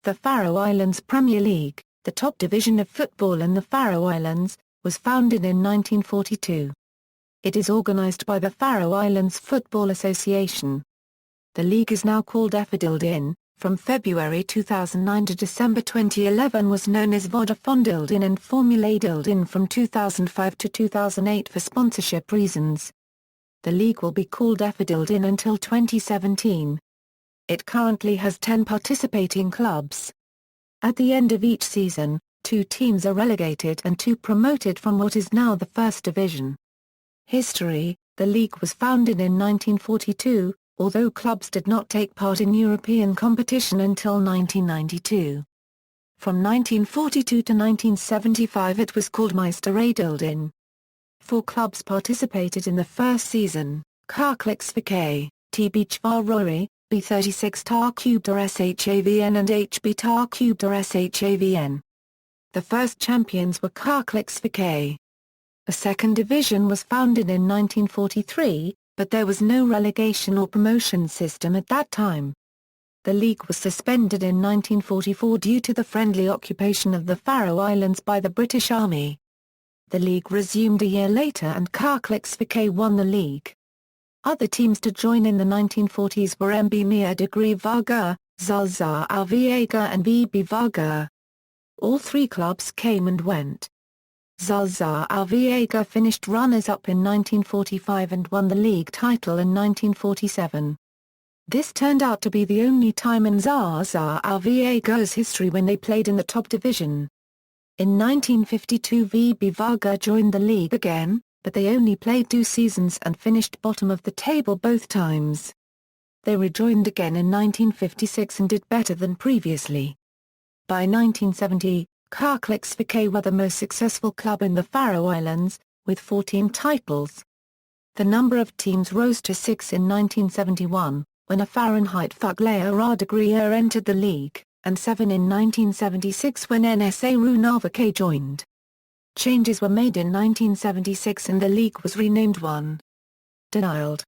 The Faroe Islands Premier League, the top division of football in the Faroe Islands, was founded in 1942. It is organised by the Faroe Islands Football Association. The league is now called Attribution. From February 2009 to December 2011 was known as Vodafondildin and Formuladildin from 2005 to 2008 for sponsorship reasons. The league will be called Attribution until 2017. It currently has 10 participating clubs. At the end of each season, 2 teams are relegated and 2 promoted from what is now the First Division. History: the league was founded in 1942, although clubs did not take part in European competition until 1992. From 1942 to 1975 it was called Meistaradildin. 4 clubs participated in the first season: Karlsvík, TB Faroe, B36 Tarkubdar Shavn and HB Tarkubdar Shavn. The first champions were Karlsvík. A second division was founded in 1943, but there was no relegation or promotion system at that time. The league was suspended in 1944 due to the friendly occupation of the Faroe Islands by the British Army. The league resumed a year later and Karlsvík won the league. Other teams to join in the 1940s were MB Mia Degree Varga, Zaza Alviega and VB Varga. All 3 clubs came and went. Zaza Alviega finished runners-up in 1945 and won the league title in 1947. This turned out to be the only time in Zaza Alviega's history when they played in the top division. In 1952 VB Varga joined the league again, but they only played 2 seasons and finished bottom of the table both times. They rejoined again in 1956 and did better than previously. By 1970, Karlsvík were the most successful club in the Faroe Islands, with 14 titles. The number of teams rose to 6 in 1971, when a Fahrenheit Fuglayer Ardegreer entered the league, and 7 in 1976 when NSA Runavik joined. Changes were made in 1976 and the league was renamed 1. Deild.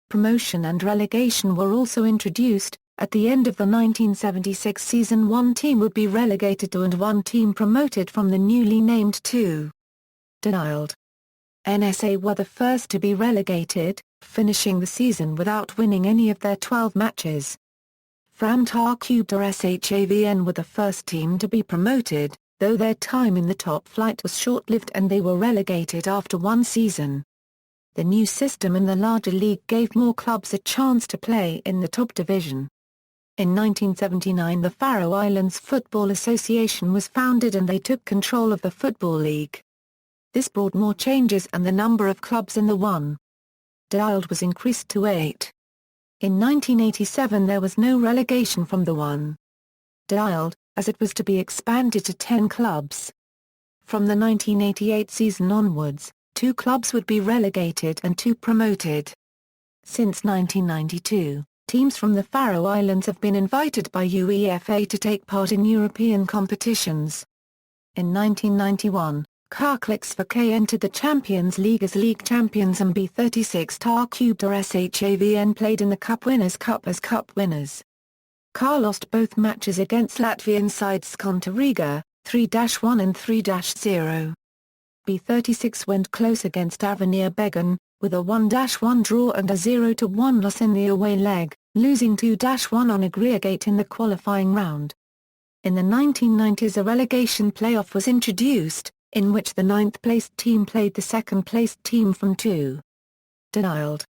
Promotion and relegation were also introduced. At the end of the 1976 season 1 team would be relegated to and 1 team promoted from the newly named 2. Deild. NSA were the first to be relegated, finishing the season without winning any of their 12 matches. Fram Tarkubdar Shavn were the first team to be promoted, though their time in the top flight was short-lived and they were relegated after 1 season. The new system in the larger league gave more clubs a chance to play in the top division. In 1979 the Faroe Islands Football Association was founded and they took control of the Football League. This brought more changes and the number of clubs in the 1. Deild was increased to 8. In 1987 there was no relegation from the 1. Deild, as it was to be expanded to 10 clubs. From the 1988 season onwards, 2 clubs would be relegated and 2 promoted. Since 1992, teams from the Faroe Islands have been invited by UEFA to take part in European competitions. In 1991, Karlsvík entered the Champions League as league champions and B36 Tarkubdar Shavn played in the Cup Winners' Cup as cup winners. Kar lost both matches against Latvian side Skonta Riga, 3-1 and 3-0. B36 went close against Avenir Begun, with a 1-1 draw and a 0-1 loss in the away leg, losing 2-1 on aggregate in the qualifying round. In the 1990s a relegation playoff was introduced, in which the 9th-placed team played the 2nd-placed team from 2. Deild.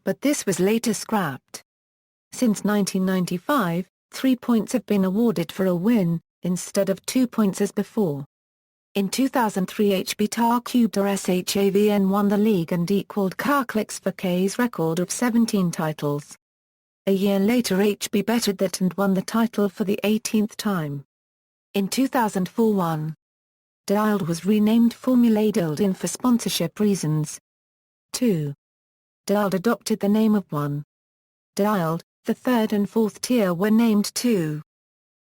But this was later scrapped. Since 1995, 3 points have been awarded for a win, instead of 2 points as before. In 2003 HB Tarkubdar Shavn won the league and equalled Karlsvík's record of 17 titles. A year later HB bettered that and won the title for the 18th time. In 2004 1. Deild was renamed Formuladildin for sponsorship reasons. 2. Deild adopted the name of 1. Deild, the 3rd and 4th tier were named 2.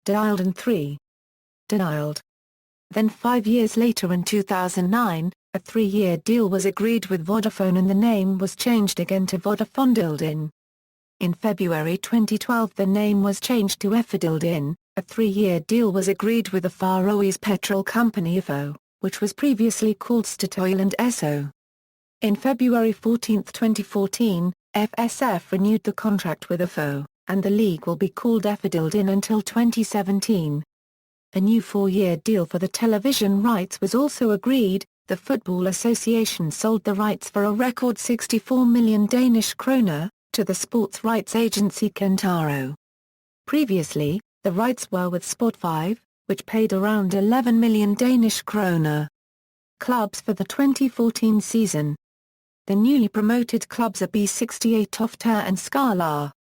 Deild and 3. Deild. Then 5 years later in 2009, a 3-year deal was agreed with Vodafone and the name was changed again to Vodafondildin. In February 2012 the name was changed to Attribution, A 3-year deal was agreed with the Faroese petrol company Faroe, which was previously called Statoil and Esso. In February 14, 2014, FSF renewed the contract with Faroe, and the league will be called deild until 2017. A new 4-year deal for the television rights was also agreed. The Football Association sold the rights for a record 64 million Danish kroner to the sports rights agency Kentaro. Previously, the rights were with Sport 5, which paid around 11 million Danish kroner. Clubs for the 2014 season. The newly promoted clubs are B68 Tofte and Skala.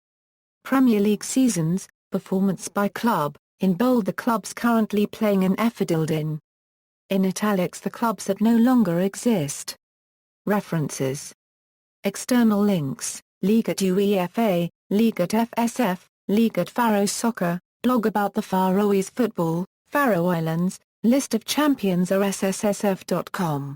Premier League seasons, performance by club, in bold the clubs currently playing in deild. In italics the clubs that no longer exist. References. External links, League at UEFA, League at FSF, League at Faroe Soccer, blog about the Faroese football, Faroe Islands, list of champions are sssf.com.